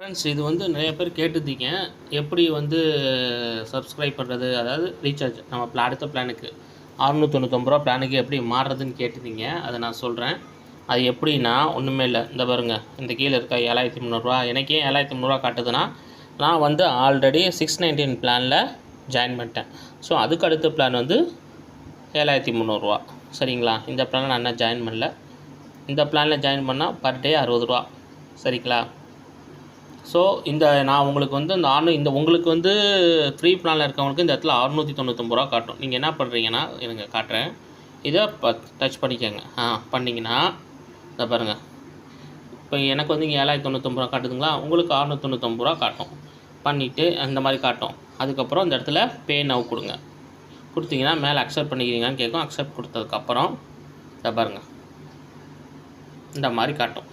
Friends, இது வந்து நிறைய பேர் கேட்டிருந்தீங்க. எப்படி வந்து சப்ஸ்கிரைப் பண்ணுறது, அதாவது ரீசார்ஜ் நம்ம அடுத்த பிளானுக்கு ரூ. 699 பிளானுக்கு எப்படி மாறுறதுன்னு கேட்டிருந்தீங்க. அதை நான் சொல்கிறேன். அது எப்படின்னா ஒன்றுமே இல்லை. இந்த பாருங்க, இந்த கீழே இருக்க ரூ. 7300. எனக்கே ரூ. 7300 காட்டுதுன்னா நான் வந்து ஆல்ரெடி 619 பிளானில் ஜாயின் பண்ணிட்டேன். ஸோ அதுக்கு அடுத்த பிளான் வந்து ரூ. 7300. சரிங்களா? இந்த பிளானில் நான் என்ன ஜாயின் பண்ணல. இந்த பிளானில் ஜாயின் பண்ணால் பர் டே ரூ. 60. சரிங்களா? ஸோ நான் உங்களுக்கு வந்து இந்த உங்களுக்கு வந்து ஃப்ரீ பிளானில் இருக்கவங்களுக்கு இந்த இடத்துல ரூ. 699 காட்டும். நீங்கள் என்ன பண்ணுறீங்கன்னா, எனக்கு காட்டுறேன். இதை டச் பண்ணிக்கோங்க. பண்ணிங்கன்னா இதை பாருங்கள். இப்போ எனக்கு வந்து இங்கே 7099 காட்டுதுங்களா, உங்களுக்கு ரூ. 699 காட்டும். பண்ணிவிட்டு அந்த மாதிரி காட்டும். அதுக்கப்புறம் இந்த இடத்துல பே நவ் கொடுங்க. கொடுத்தீங்கன்னா மேலே அக்செப்ட் பண்ணிக்கிறீங்கன்னு கேட்கும். அக்செப்ட் கொடுத்ததுக்கப்புறம் இதை பாருங்கள், இந்த மாதிரி காட்டும்.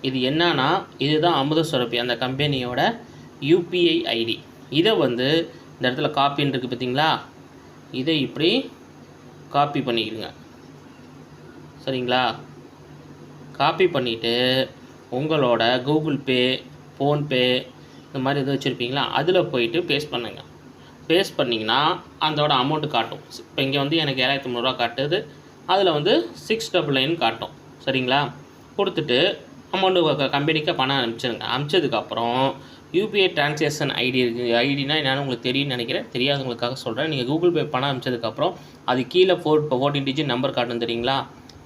இது என்னன்னா, இதுதான் அமுத சுரப்பி அந்த கம்பெனியோட யூபிஐ ஐடி. இதை வந்து இந்த இடத்துல காப்பின்னு இருக்குது பார்த்தீங்களா, இதை இப்படி காப்பி பண்ணிக்கிடுங்க. சரிங்களா? காப்பி பண்ணிவிட்டு உங்களோட கூகுள் பே, ஃபோன்பே இந்த மாதிரி எதுவும் வச்சுருப்பீங்களா, அதில் போயிட்டு பேஸ்ட் பண்ணுங்கள். பேஸ்ட் பண்ணிங்கன்னா அதோட அமௌண்ட்டு காட்டும். இப்போ இங்கே வந்து எனக்கு 7300 காட்டுது. அதில் வந்து 699 காட்டும். சரிங்களா? கொடுத்துட்டு அமௌண்ட்டு கம்பெனிக்கு பணம் அனுப்பிச்சிருங்க. அனுப்பிச்சதுக்கப்புறம் யூபிஐ ட்ரான்சாக்ஷன் ஐடி இருக்குது. ஐடினா என்னென்னு உங்களுக்கு தெரியும்னு நினைக்கிறேன். தெரியாதவங்களுக்காக சொல்கிறேன். நீங்கள் கூகுள் பே பணம் அனுப்பிச்சதுக்கப்புறம் அது கீழே 14 டிஜிட் நம்பர் காட்டும் தெரியுங்களா,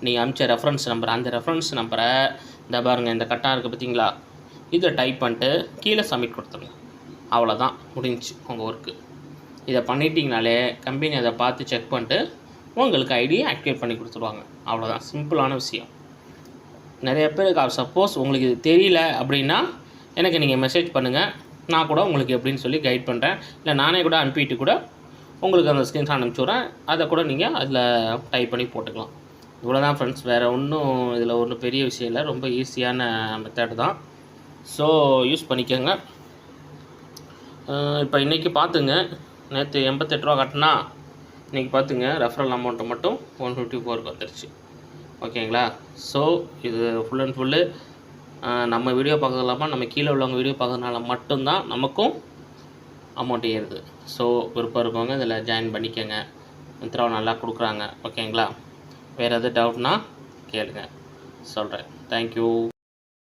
நீங்கள் அனுப்பிச்ச ரெஃபரன்ஸ் நம்பர். அந்த ரெஃபரன்ஸ் நம்பரை இந்த பாருங்கள், இந்த கட்டாக இருக்குது பார்த்தீங்களா, இதை டைப் பண்ணிட்டு கீழே சப்மிட் கொடுத்துருங்க. அவ்வளோதான், முடிஞ்சிச்சு உங்கள் ஒர்க்கு. இதை பண்ணிட்டீங்கனாலே கம்பெனி அதை பார்த்து செக் பண்ணிட்டு உங்களுக்கு ஐடியை ஆக்டிவேட் பண்ணி கொடுத்துருவாங்க. அவ்வளோதான், சிம்பிளான விஷயம். நிறைய பேருக்கு சப்போஸ் உங்களுக்கு இது தெரியல அப்படின்னா எனக்கு நீங்கள் மெசேஜ் பண்ணுங்கள். நான் கூட உங்களுக்கு எப்படின்னு சொல்லி கைட் பண்ணுறேன். இல்லை நானே கூட அனுப்பிட்டு கூட உங்களுக்கு அந்த ஸ்க்ரீன்ஷாட் அனுப்பிச்சுட்றேன். அதை கூட நீங்கள் அதில் டைப் பண்ணி போட்டுக்கலாம். இவ்வளோ தான் ஃப்ரெண்ட்ஸ், வேறு ஒன்றும் இதில் ஒன்றும் பெரிய விஷயம் இல்லை. ரொம்ப ஈஸியான மெத்தட் தான். ஸோ யூஸ் பண்ணிக்கோங்க. இப்போ இன்றைக்கி பார்த்துங்க, நேற்று 88 கட்டினா இன்றைக்கி பார்த்துங்க ரெஃபரல் அமௌண்ட்டு மட்டும் 154 வந்துருச்சு. ஓகேங்களா? ஸோ இது ஃபுல் அண்ட் ஃபுல்லு நம்ம வீடியோ பார்க்கறது இல்லாமல் நம்ம கீழே உள்ளவங்க வீடியோ பார்க்கறதுனால மட்டும்தான் நமக்கும் அமௌண்ட் ஏறுது. ஸோ விருப்பம் இருக்கவங்க இதில் ஜாயின் பண்ணிக்கோங்க. மித்ராவை நல்லா கொடுக்குறாங்க. ஓகேங்களா? வேறு எதாவது டவுட்னா கேளுங்க, சொல்கிறேன். தேங்க்யூ.